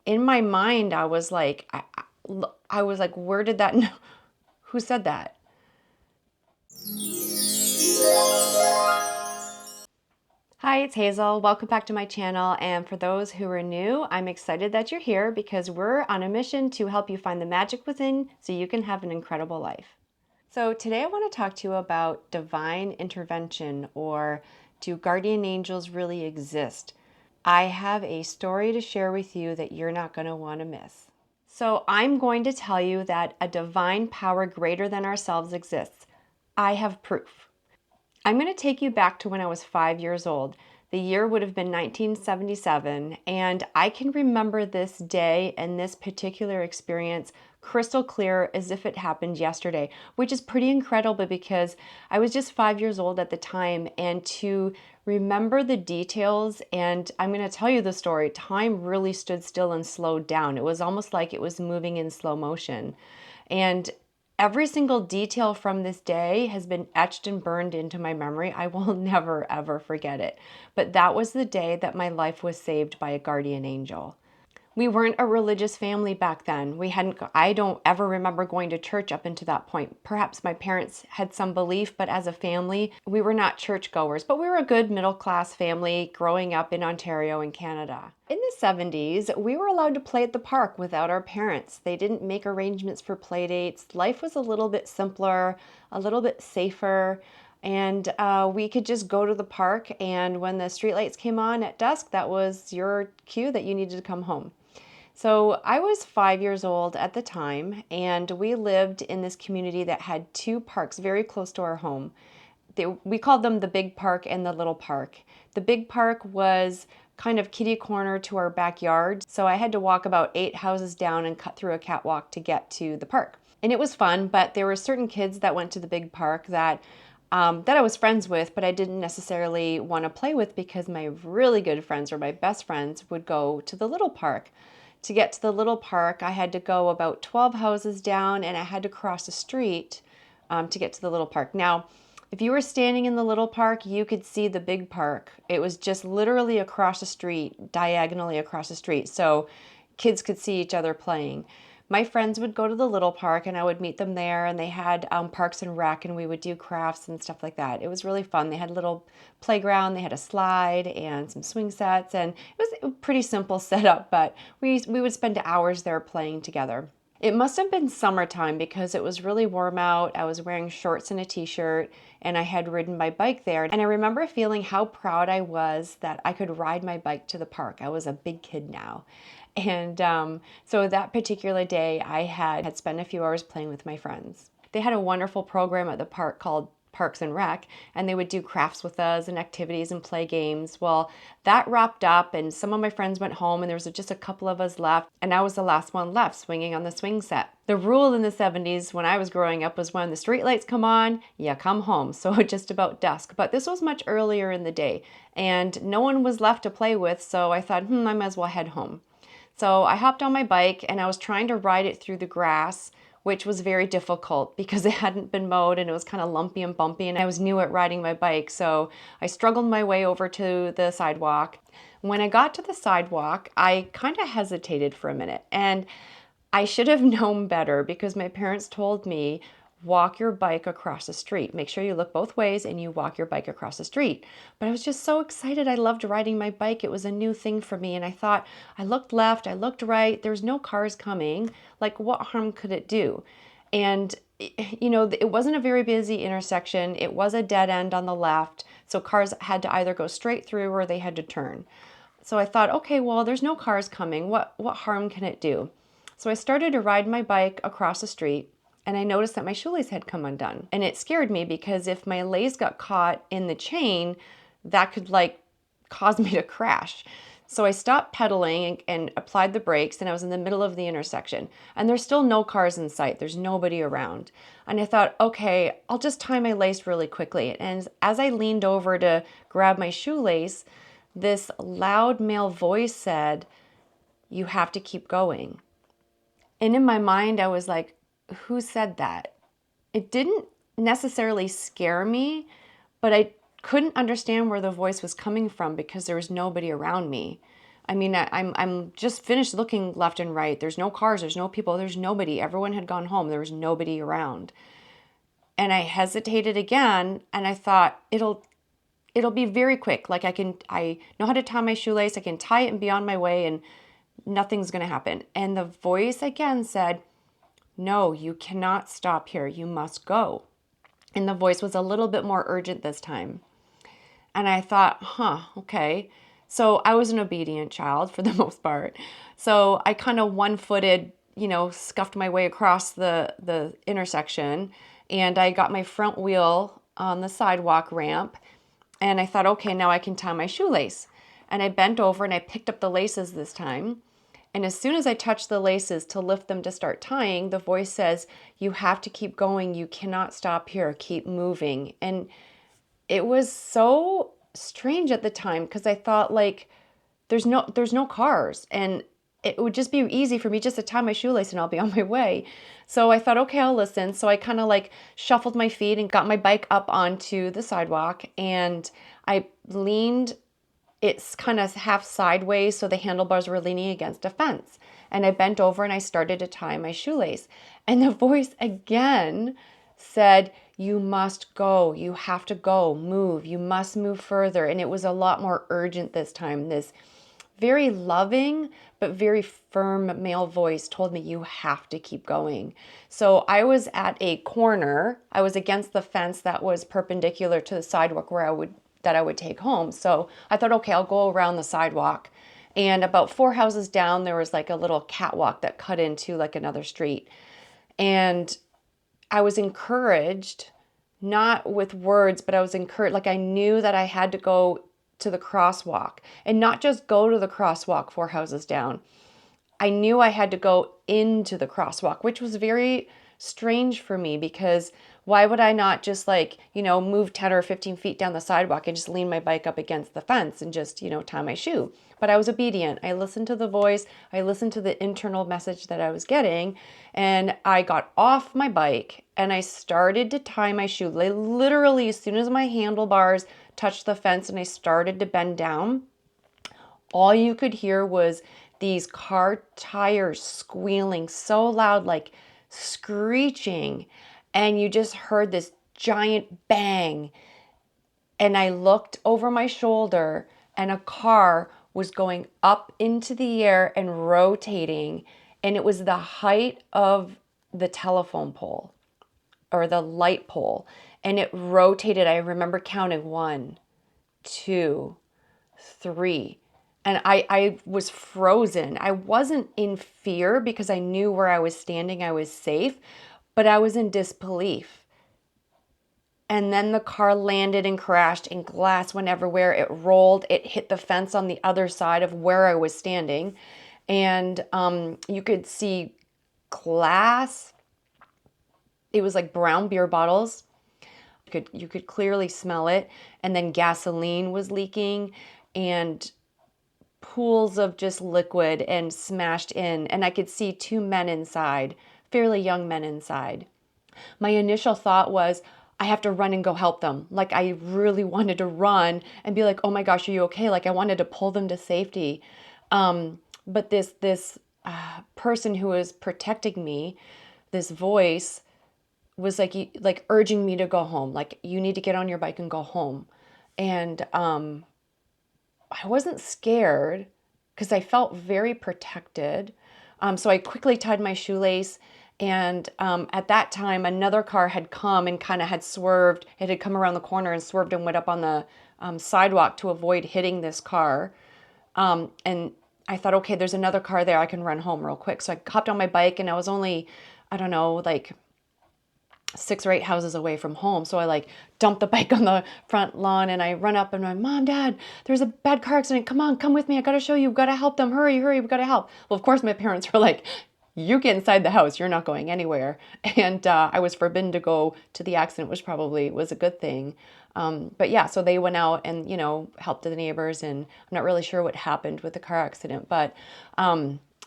in my mind, I was like, I was like, where did that, who said that? Hi, it's Hazel. Welcome back to my channel. And for those who are new, I'm excited that you're here because we're on a mission to help you find the magic within so you can have an incredible life. So today I want to talk to you about divine intervention, or do guardian angels really exist? I have a story to share with you that you're not going to want to miss. So I'm going to tell you that a divine power greater than ourselves exists. I have proof. I'm going to take you back to when I was 5 years old. The year would have been 1977, and I can remember this day and this particular experience crystal clear as if it happened yesterday, which is pretty incredible because I was just 5 years old at the time, and to remember the details, and I'm going to tell you the story, time really stood still and slowed down. It was almost like it was moving in slow motion. And every single detail from this day has been etched and burned into my memory. I will never, ever forget it. But that was the day that my life was saved by a guardian angel. We weren't a religious family back then. I don't ever remember going to church up until that point. Perhaps my parents had some belief, but as a family, we were not churchgoers. But we were a good middle-class family growing up in Ontario and Canada. In the 70s, we were allowed to play at the park without our parents. They didn't make arrangements for play dates. Life was a little bit simpler, a little bit safer. And we could just go to the park, and when the streetlights came on at dusk, that was your cue that you needed to come home. So I was 5 years old at the time, and we lived in this community that had two parks very close to our home. We called them the big park and the little park. The big park was kind of kitty corner to our backyard, so I had to walk about 8 houses down and cut through a catwalk to get to the park. And it was fun, but there were certain kids that went to the big park that I was friends with, but I didn't necessarily want to play with because my really good friends or my best friends would go to the little park. To get to the little park, I had to go about 12 houses down, and I had to cross a street to get to the little park. Now, if you were standing in the little park, you could see the big park. It was just literally across the street, diagonally across the street, so kids could see each other playing. My friends would go to the little park, and I would meet them there, and they had Parks and Rec, and we would do crafts and stuff like that. It was really fun. They had a little playground, they had a slide and some swing sets, and it was a pretty simple setup, but we would spend hours there playing together. It must have been summertime because it was really warm out. I was wearing shorts and a t-shirt, and I had ridden my bike there. And I remember feeling how proud I was that I could ride my bike to the park. I was a big kid now. And so that particular day, I had spent a few hours playing with my friends. They had a wonderful program at the park called Parks and Rec, and they would do crafts with us and activities and play games. Well, that wrapped up, and some of my friends went home, and there was just a couple of us left, and I was the last one left swinging on the swing set. The rule in the 70s when I was growing up was when the streetlights come on, you come home, so just about dusk. But this was much earlier in the day, and no one was left to play with, so I thought, I might as well head home. So I hopped on my bike, and I was trying to ride it through the grass, which was very difficult because it hadn't been mowed and it was kind of lumpy and bumpy, and I was new at riding my bike. So I struggled my way over to the sidewalk. When I got to the sidewalk, I kind of hesitated for a minute, and I should have known better because my parents told me, walk your bike across the street. Make sure you look both ways and you walk your bike across the street. But I was just so excited. I loved riding my bike. It was a new thing for me. And I thought, I looked left, I looked right. There's no cars coming. Like, what harm could it do? And, it wasn't a very busy intersection. It was a dead end on the left. So cars had to either go straight through or they had to turn. So I thought, okay, well, there's no cars coming. What harm can it do? So I started to ride my bike across the street, and I noticed that my shoelace had come undone. And it scared me because if my lace got caught in the chain, that could cause me to crash. So I stopped pedaling and applied the brakes, and I was in the middle of the intersection. And there's still no cars in sight. There's nobody around. And I thought, okay, I'll just tie my lace really quickly. And as I leaned over to grab my shoelace, this loud male voice said, "You have to keep going." And in my mind, I was like, who said that? It didn't necessarily scare me, but I couldn't understand where the voice was coming from because there was nobody around me. I mean, I'm just finished looking left and right. There's no cars, there's no people, there's nobody. Everyone had gone home. There was nobody around. And I hesitated again, and I thought it'll be very quick. Like I know how to tie my shoelace. I can tie it and be on my way, and nothing's going to happen. And the voice again said, "No, you cannot stop here. You must go." And the voice was a little bit more urgent this time. And I thought, okay. So I was an obedient child for the most part. So I kind of one-footed, scuffed my way across the intersection, and I got my front wheel on the sidewalk ramp, and I thought, okay, now I can tie my shoelace. And I bent over and I picked up the laces this time. And as soon as I touched the laces to lift them to start tying, the voice says, "You have to keep going. You cannot stop here. Keep moving." And it was so strange at the time because I thought, like, there's no cars, and it would just be easy for me just to tie my shoelace and I'll be on my way. So I thought, okay, I'll listen. So I kind of like shuffled my feet and got my bike up onto the sidewalk, and I leaned, it's kind of half sideways, so the handlebars were leaning against a fence. And I bent over and I started to tie my shoelace. And the voice again said, "You must go. You have to go. Move. You must move further." And it was a lot more urgent this time. This very loving but very firm male voice told me, "You have to keep going." So I was at a corner. I was against the fence that was perpendicular to the sidewalk where I would take home. So I thought, okay, I'll go around the sidewalk. And about 4 houses down, there was like a little catwalk that cut into like another street. And I was encouraged, not with words, but I was encouraged, like I knew that I had to go to the crosswalk, and not just go to the crosswalk 4 houses down. I knew I had to go into the crosswalk, which was very strange for me because why would I not just move 10 or 15 feet down the sidewalk and just lean my bike up against the fence and just, tie my shoe? But I was obedient. I listened to the voice. I listened to the internal message that I was getting, and I got off my bike and I started to tie my shoe. Literally, as soon as my handlebars touched the fence and I started to bend down, all you could hear was these car tires squealing so loud, like screeching. And you just heard this giant bang. And I looked over my shoulder, and a car was going up into the air and rotating. And it was the height of the telephone pole or the light pole. And it rotated. I remember counting 1, 2, 3. And I was frozen. I wasn't in fear because I knew where I was standing, I was safe, but I was in disbelief. And then the car landed and crashed, and glass went everywhere. It rolled, it hit the fence on the other side of where I was standing. And you could see glass. It was like brown beer bottles. You could clearly smell it. And then gasoline was leaking, and pools of just liquid and smashed in. And I could see 2 men inside, fairly young men inside. My initial thought was, I have to run and go help them. Like I really wanted to run and be like, "Oh my gosh, are you okay?" Like I wanted to pull them to safety. But this person who was protecting me, this voice was like urging me to go home. Like, "You need to get on your bike and go home." And I wasn't scared because I felt very protected. So I quickly tied my shoelace. And at that time, another car had come and kind of had swerved. It had come around the corner and swerved and went up on the sidewalk to avoid hitting this car. And I thought, okay, there's another car there. I can run home real quick. So I hopped on my bike, and I was only, I don't know, like 6 or 8 houses away from home. So I like dumped the bike on the front lawn, and I run up and I'm, "Mom, Dad, there's a bad car accident. Come on, come with me. I got to show you. We've got to help them. Hurry, hurry. We've got to help." Well, of course, my parents were like, "You get inside the house. You're not going anywhere." And I was forbidden to go to the accident, which probably was a good thing. But yeah, so they went out and, helped the neighbors, and I'm not really sure what happened with the car accident. But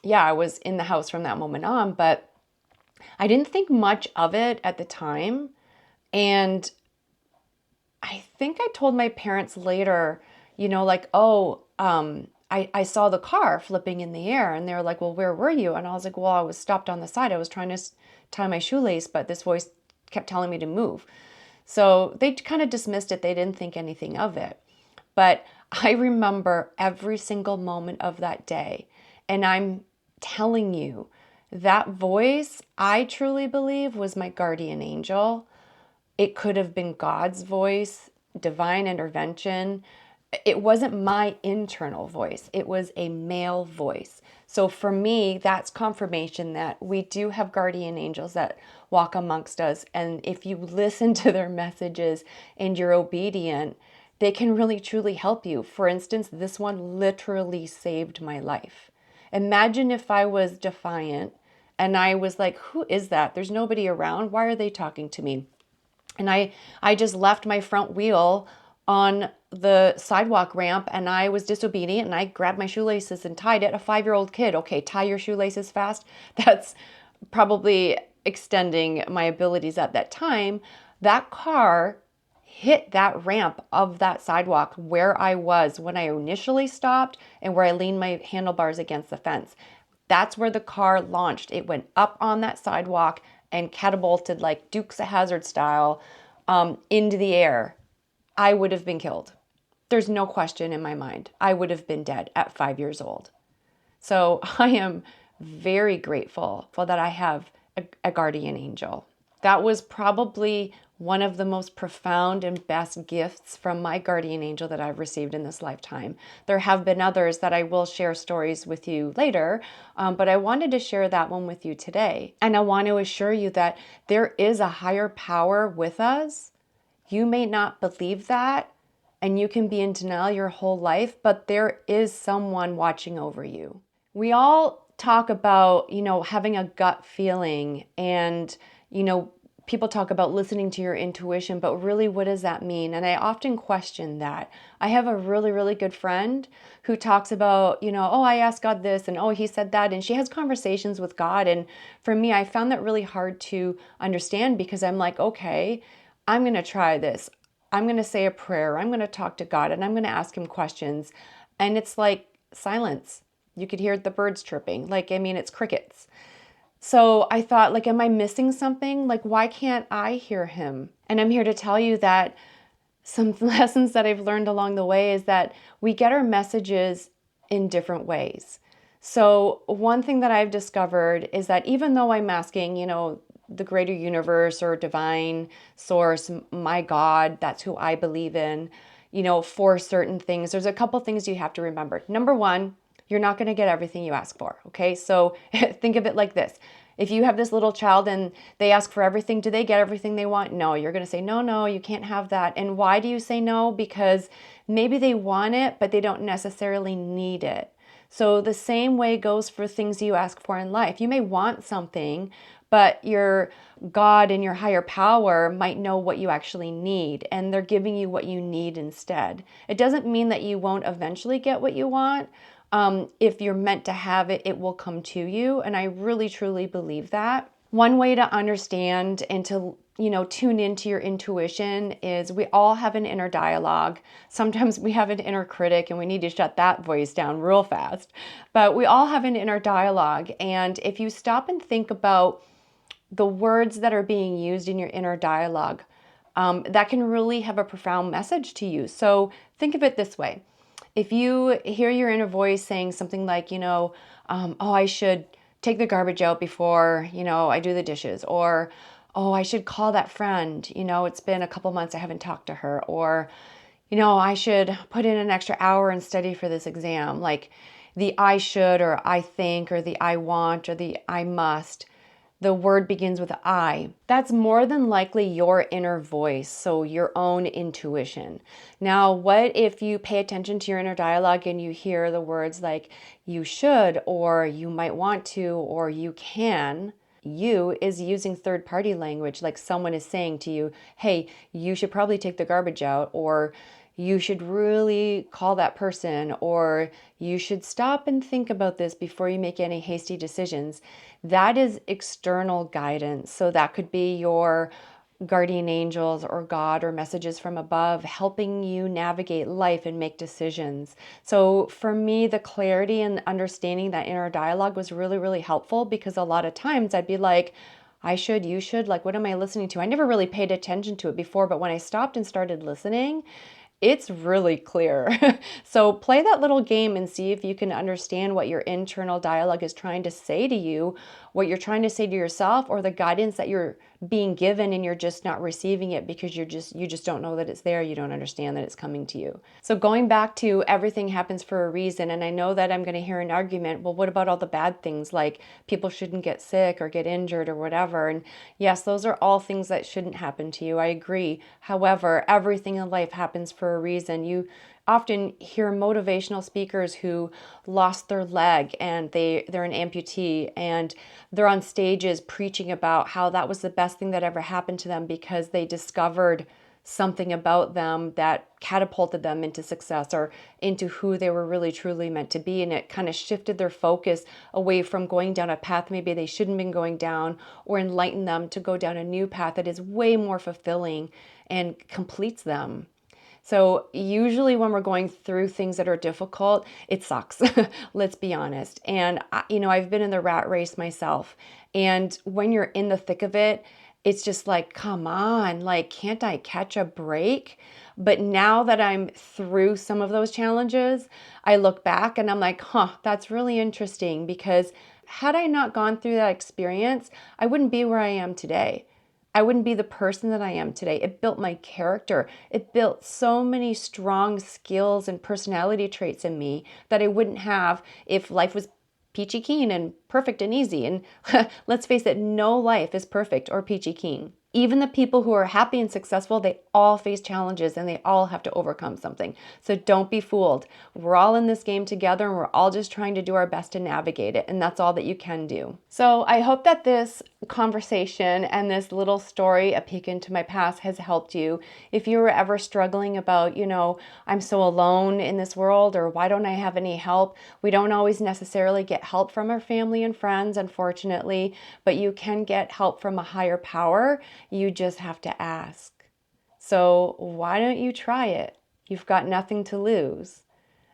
yeah, I was in the house from that moment on, but I didn't think much of it at the time. And I think I told my parents later, like, "Oh, I saw the car flipping in the air, and they were like, well, where were you? And I was like, well, I was stopped on the side. I was trying to tie my shoelace, but this voice kept telling me to move. So they kind of dismissed it. They didn't think anything of it. But I remember every single moment of that day. And I'm telling you, that voice, I truly believe, was my guardian angel. It could have been God's voice, divine intervention. It wasn't my internal voice, it was a male voice. So for me, that's confirmation that we do have guardian angels that walk amongst us. And if you listen to their messages and you're obedient, they can really truly help you. For instance, this one literally saved my life. Imagine if I was defiant and I was like, who is that? There's nobody around. Why are they talking to me? And I just left my front wheel on the sidewalk ramp, and I was disobedient, and I grabbed my shoelaces and tied it. A 5-year-old kid, okay, tie your shoelaces fast. That's probably extending my abilities at that time. That car hit that ramp of that sidewalk where I was when I initially stopped and where I leaned my handlebars against the fence. That's where the car launched. It went up on that sidewalk and catapulted like Dukes of Hazzard style into the air. I would have been killed. There's no question in my mind. I would have been dead at 5 years old. So I am very grateful for that I have a guardian angel. That was probably one of the most profound and best gifts from my guardian angel that I've received in this lifetime. There have been others that I will share stories with you later, but I wanted to share that one with you today. And I want to assure you that there is a higher power with us. You may not believe that, and you can be in denial your whole life, but there is someone watching over you. We all talk about, having a gut feeling, and, people talk about listening to your intuition, but really, what does that mean? And I often question that. I have a really, really good friend who talks about, oh, I asked God this, and oh, he said that, and she has conversations with God. And for me, I found that really hard to understand, because I'm like, okay, I'm going to try this. I'm going to say a prayer. I'm going to talk to God, and I'm going to ask him questions. And it's like silence. You could hear the birds chirping. It's crickets. So I thought, am I missing something? Why can't I hear him? And I'm here to tell you that some lessons that I've learned along the way is that we get our messages in different ways. So one thing that I've discovered is that even though I'm asking, the greater universe or divine source, my God, that's who I believe in, for certain things, there's a couple things you have to remember. Number one, you're not going to get everything you ask for, okay? So think of it like this. If you have this little child and they ask for everything, do they get everything they want? No, you're going to say, no, you can't have that. And why do you say no? Because maybe they want it, but they don't necessarily need it. So the same way goes for things you ask for in life. You may want something, but your God and your higher power might know what you actually need, and they're giving you what you need instead. It doesn't mean that you won't eventually get what you want. If you're meant to have it, it will come to you. And I really, truly believe that. One way to understand and to, tune into your intuition is we all have an inner dialogue. Sometimes we have an inner critic and we need to shut that voice down real fast. But we all have an inner dialogue. And if you stop and think about the words that are being used in your inner dialogue, that can really have a profound message to you. So think of it this way. If you hear your inner voice saying something like, oh, I should take the garbage out before, I do the dishes, or, oh, I should call that friend, it's been a couple months I haven't talked to her, or, I should put in an extra hour and study for this exam. The I should, or I think, or the I want, or the I must. The word begins with I. That's more than likely your inner voice, so your own intuition. Now, what if you pay attention to your inner dialogue and you hear the words like you should, or you might want to, or you can? You is using third-party language, like someone is saying to you, hey, you should probably take the garbage out, or you should really call that person, or you should stop and think about this before you make any hasty decisions. That is external guidance. So that could be your guardian angels or God or messages from above helping you navigate life and make decisions. So for me, the clarity and understanding that inner dialogue was really, really helpful, because a lot of times I'd be like, I should, you should, like, what am I listening to? I never really paid attention to it before, but when I stopped and started listening, it's really clear. So play that little game and see if you can understand what your internal dialogue is trying to say to you, what you're trying to say to yourself, or the guidance that you're being given and you're just not receiving it because you just don't know that it's there. You don't understand that it's coming to you. So going back to everything happens for a reason, and I know that I'm going to hear an argument, well, what about all the bad things, like people shouldn't get sick or get injured or whatever? And yes, those are all things that shouldn't happen to you. I agree. However, everything in life happens for a reason. You often hear motivational speakers who lost their leg and they're an amputee, and they're on stages preaching about how that was the best thing that ever happened to them because they discovered something about them that catapulted them into success or into who they were really truly meant to be. And it kind of shifted their focus away from going down a path maybe they shouldn't have been going down, or enlightened them to go down a new path that is way more fulfilling and completes them. So usually when we're going through things that are difficult, it sucks. Let's be honest. And I've been in the rat race myself. And when you're in the thick of it, it's just like, come on, like, can't I catch a break? But now that I'm through some of those challenges, I look back and I'm like, that's really interesting, because had I not gone through that experience, I wouldn't be where I am today. I wouldn't be the person that I am today. It built my character. It built so many strong skills and personality traits in me that I wouldn't have if life was peachy keen and perfect and easy. And let's face it, no life is perfect or peachy keen. Even the people who are happy and successful, they all face challenges and they all have to overcome something. So don't be fooled. We're all in this game together and we're all just trying to do our best to navigate it. And that's all that you can do. So I hope that this conversation and this little story, a peek into my past, has helped you. If you were ever struggling about, I'm so alone in this world, or why don't I have any help? We don't always necessarily get help from our family and friends, unfortunately, but you can get help from a higher power. You just have to ask. So why don't you try it? You've got nothing to lose.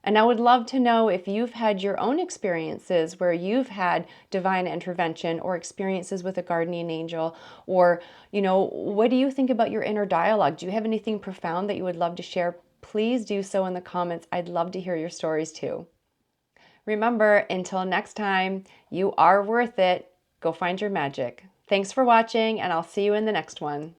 And I would love to know if you've had your own experiences where you've had divine intervention or experiences with a guardian angel, or, what do you think about your inner dialogue? Do you have anything profound that you would love to share? Please do so in the comments. I'd love to hear your stories too. Remember, until next time, you are worth it. Go find your magic. Thanks for watching, and I'll see you in the next one.